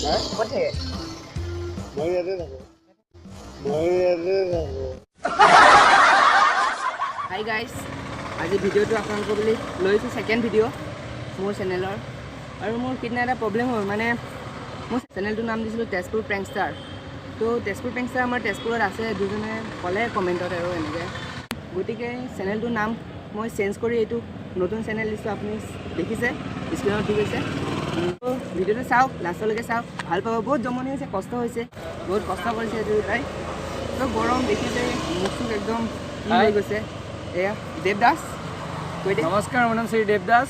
ক'ত থাকে? মই ইয়াতে থাকোঁ। হাই গাইজ, আজি ভিডিঅ'টো আপোনালোকৰ বুলি লৈছোঁ ছেকেণ্ড ভিডিঅ' মোৰ চেনেলৰ। আৰু মোৰ সিদিনা এটা প্ৰব্লেম হ'ল, মানে মোৰ চেনেলটোৰ নাম দিছিলোঁ তেজপুৰ প্ৰেংষ্টাৰ। তো তেজপুৰ প্ৰেংষ্টাৰ আমাৰ তেজপুৰত আছে, দুজনে ক'লে কমেণ্টত আৰু এনেকৈ। গতিকে চেনেলটোৰ নাম মই চেঞ্জ কৰি এইটো নতুন চেনেল দিছোঁ, আপুনি দেখিছে স্ক্ৰীণত দি গৈছে। ভিডিঅ'টো চাওক, লাষ্টলৈকে চাওক, ভাল পাব। বহুত জমনি হৈছে, কষ্ট হৈছে, বহুত কষ্ট কৰিছে এইটো তাই। তো গৰম দেখিছে, মুখ চুখ একদম কি হৈ গৈছে। এয়া দেৱদাস কৈ দে। নমস্কাৰ, মোৰ নাম শ্ৰী দেৱদাস।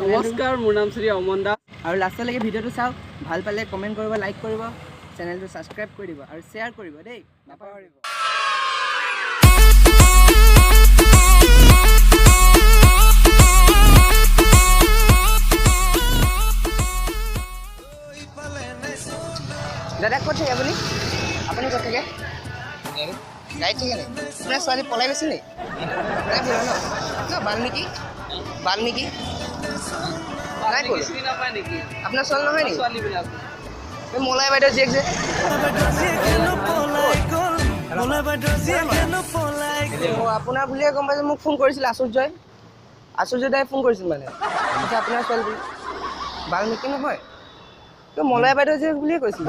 নমস্কাৰ, মোৰ নাম শ্ৰী অমন দাস। আৰু লাষ্টলৈকে ভিডিঅ'টো চাওক, ভাল পালে কমেণ্ট কৰিব, লাইক কৰিব, চেনেলটো ছাবস্ক্ৰাইব কৰি দিব আৰু শ্বেয়াৰ কৰিব দেই, নাপাহৰিব। দাদা ক'ত থাকে আপুনি? আপুনি ক'ত থাকে? গাড়ীত থাকে নি? আপোনাৰ ছোৱালী পলাই গৈছিল নি? নাই পলা ন? বাল্মিকি নাই পলা? চিনি নাপায় নেকি আপোনাৰ ছোৱালী নহয় নি? ছোৱালীবিলাক? এই মলাই বাইদেউ জীয়েক যে। আপোনাৰ বুলিয়ে গম পাইছোঁ, মোক ফোন কৰিছিল আচুৰ্য দাই ফোন কৰিছিল মানে। আপোনাৰ ছোৱালী বুলি বাল্মিকি নহয়, তো মলাই বাইদেউ জীয়েক বুলিয়ে কৈছিল।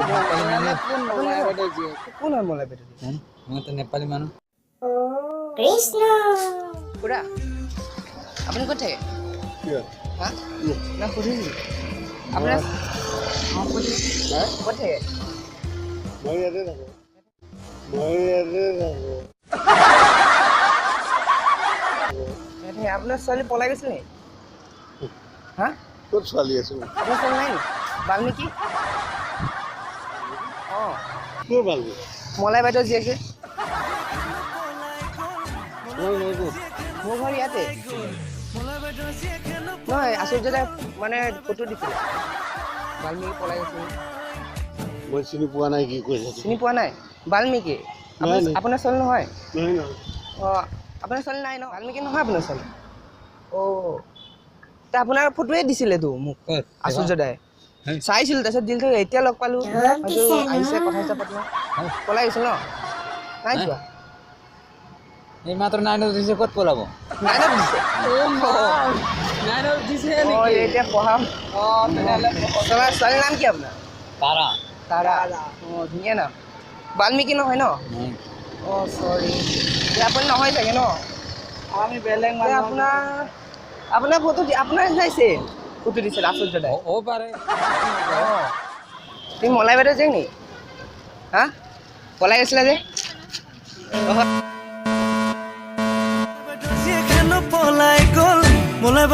কোন হয় মলাই বাইদেউ? মইতো নেপালী মানুহ। খুৰা আপুনি ক'ত থাকে? হা না সুধিছিল আপোনাৰ ক'ত থাকে? মই ইয়াতে থাকোঁ। আপোনাৰ ছোৱালী পলাই গৈছিল নি? হা ক'ত ছোৱালী আছোঁ? আপোনাৰ ছোৱালী নাই নি? বাল্মিকি অঁ ক'ৰ ভাল? মলাই বাইদেউ জীয়েক যে। মোৰ ঘৰ ইয়াতে নহয়, আচুৰ্য দাই মানে ফটো দিছিলে, বাল্মিকি পলাই গৈছিল। মই চিনি পোৱা নাই, কি কৈছে? চিনি পোৱা নাই? বাল্মিকি আপোনাৰ ছোৱালী নহয়? নহয়। অঁ আপোনাৰ ছোৱালী নাই ন? বাল্মিকি নহয় আপোনাৰ ছোৱালী? অঁ তে আপোনাৰ ফটোৱে দিছিলেতো মোক আচুৰ্য দাই, চাইছিলোঁ। তাৰপিছত দিলটো এতিয়া লগ পালোঁ, আহিছে কথা চথা পাতিব। পলাই গৈছিল ন? নাই যোৱা। এই মাত্ৰ 9 দিছে, ক'ত পলাব? নাইনত দিছে। অঁ এতিয়া পঢ়াম। তোমাৰ ছোৱালীৰ নাম কি আপোনাৰ? তাৰা। তাৰা। অঁ ধুনীয়া নাম। বাল্মিকি নহয় ন? অঁ চৰি, আপুনি নহয় চাগে ন? আমি বেলেগ আপোনাৰ ফটো আপোনাৰ চাইছে ফটো দিছিল আচুৰ্য দাই। হ'ব পাৰে। অঁ তুমি মলাই বাইদেউ যে নি? হা পলাই গৈছিলা যে? মলাই বাইদেউ জীয়েকেনো পলাই গ'ল, মলাই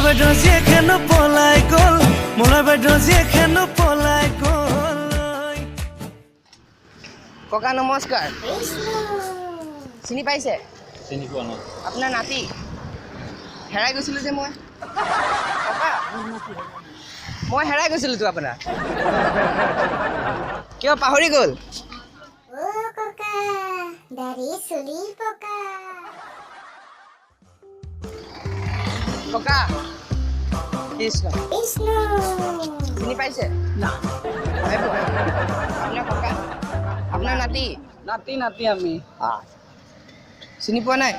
বাইদেউ জীয়েকেনো পলাই গ'ল, মলাই বাইদেউ জীয়েকেনো পলাই গ'ল। ককা নমস্কাৰ। চিনি পাইছে? চিনি পোৱা নাই। আপোনাৰ নাতি হেৰাই গৈছিলোঁ যে মই। ককা মই হেৰাই গৈছিলোঁতো আপোনাৰ। কিয় পাহৰি গ'ল? ককা কৃষ্ণ চিনি পাইছে? নাই পোৱা। আপোনাৰ ককা, আপোনাৰ নাতি নাতি আমি চিনি পোৱা নাই?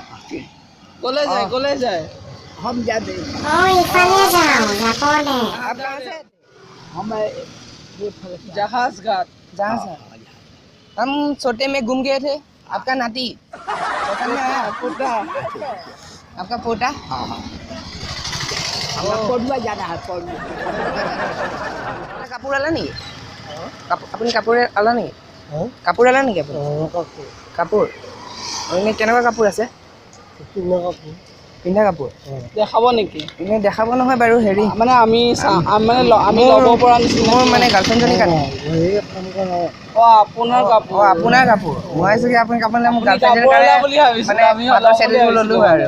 কলে যায় हम जाते जहाज घाट। जहाँ से हम छोटे में घूम गए थे। आपका नाती पसंद में आया? आपका पोता? पड़ुआ जाना है। কাপোৰ আলা নেকি? আপুনি কাপোৰ আলা নেকি? কাপোৰ আলা নেকি আপুনি? কাপোৰ এনে কেনেকুৱা কাপোৰ আছে? পিন্ধা কাপোৰ দেখাব নেকি? এনেই দেখাব নহয় বাৰু, হেৰি মানে আমি ল'ব পৰা নিচিনা। মোৰ মানে গাৰ্লফ্ৰেণ্ডজনী কাৰণে। আপোনাৰ কাপোৰ। আপোনাৰ কাপোৰ মই ভাবিছোঁ কি আপুনি কাপোৰ মোক আপুনি গাৰ্লফ্ৰেণ্ডজনীৰ কাপোৰ কাৰণে আলা বুলি ভাবিছিলোঁ, মানে আমি পাতৰ ল'ব চেট বুলি এযোৰ ল'লোঁ ভাবিছিলোঁ আৰু।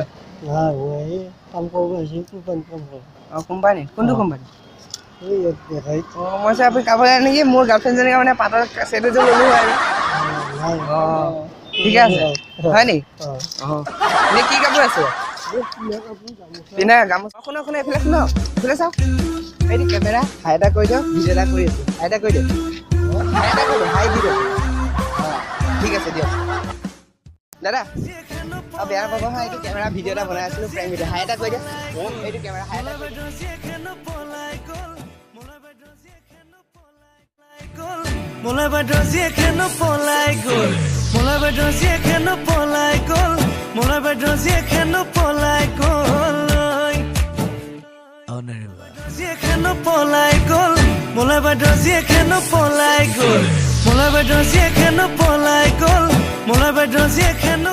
অঁ কোম্পানী কোনটো কোম্পানী? অঁ মই চাই আপুনি কাপোৰ আনে নেকি? মোৰ গাৰ্লফ্ৰেণ্ডজনীৰ কাৰণে পাতৰ চেট এযোৰ ল'লোঁ আৰু। অঁ ঠিকে আছে হয় নি? অঁ এনেই কি কাপোৰ আছে? পিন্ধা গামোচা শুনা শুনা এইফালে শুন এইফালে চাওক এইটো কেমেৰা হাই এটা কৰি দিয়ক ভিডিঅ' এটা কৰি আছোঁ হাই এটা কৰি দিয়ক হাই এটা কৰি দিয়ক হাই দি দিয়ক ঠিক আছে দিয়ক দাদা বেয়া পাব হা এইটো কেমেৰা ভিডিঅ' এটা বনাই আছিলোঁ প্ৰেং ভিডিঅ' হাই এটা কৰি দিয়ক এইটো কেমেৰা হাই এটা কৰি মোলা বাইদেউ জীয়েকেনো পলাই গ'ল মোলা বাইদেউ জীয়েকেনো পলাই গ'ল মোলা বাইদেউ জীয়েকেনো পলাই গ'ল জীয়েকেনো পলাই গ'ল মোলা বাইদেউ জীয়েকেনো পলাই গ'ল মোলা বাইদেউ জীয়েকেনো পলাই গ'ল মোলা বাইদেউ জীয়েকেনো